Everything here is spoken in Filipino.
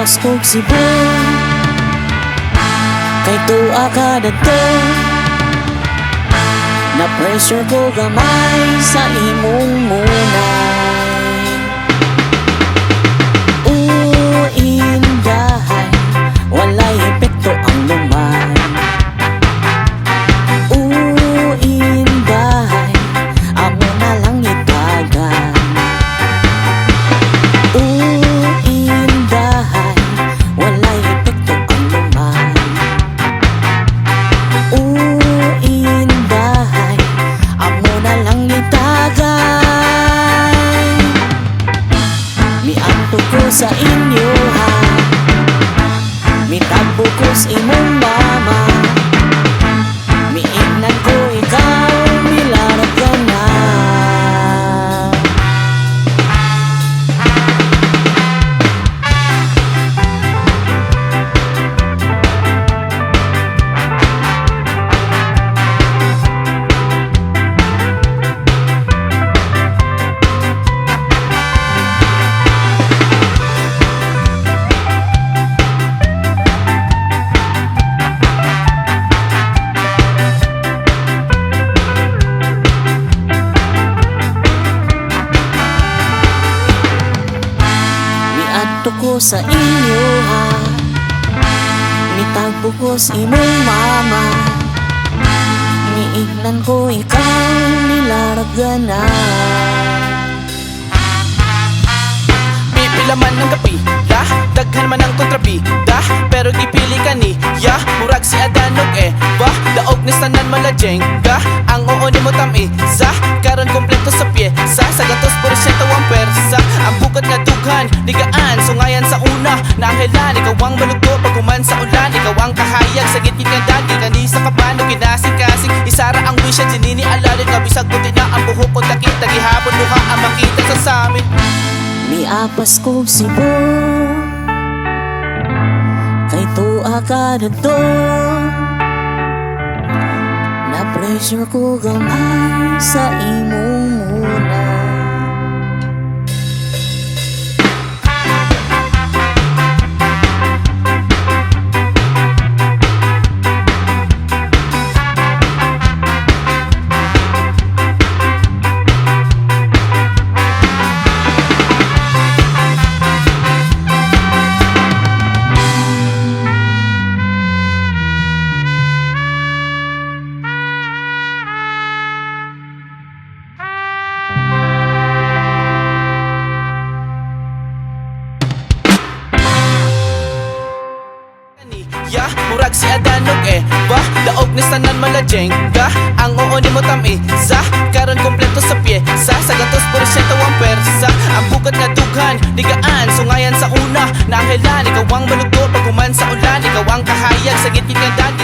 Miapas kog Cebu, kay tuwa ka dito. Na pressure ko gamay sa imong munay. Indahay, walay epekto ang lumay. Indahay, amo na lang itagan. Indahay, walay epekto ang lumay. Indahay, amo na lang itagay. Mianto ko sa inyo ha, mitagbo ko sa imong mama. Miingnan ko ikaw, nilarag ka na. Miadto ko sa inyo ha, mitagbo ko sa imong mama. Miingnan ko ikaw, nilarag ka na. Pipila man ng gapi, da, daghan man ang kontrabida, pero gipili ka ni, ya, murag si Adanog ba, daog ni sanan malajeng, ga, ang oo ni mo tamiza, karon kompleto sa pyesa, sa gatos porsyento ang persa, ang bukat nga dughan, ligaan, sungayan sa una, naanghelan, ikaw ang maluto, paghuman sa ulan, ikaw ang kahayag, sa gitgit nga dagi, kanisa kabano, kinasing-kasing, isara ang wisya, dinini alalin, nga bisag puti na ang buhok ko, takit, tagihapon, luha, ang makita sa samin. Miapas kog Cebu, kay tuwa ka dito. Na pressure ko gamay sa imong munay. Ya, murag si Adanog ba, daog ni sanan malajeng, ga, ang oo ni mo tamiza, karon kompleto sa pyesa, sa gatos porsyento ang persa, ang bukat nga dughan, ligaan, sungayan sa una, naanghelan, ikaw ang maluto, paghuman sa ulan, ikaw ang kahayag, sa gitgit nga dagi,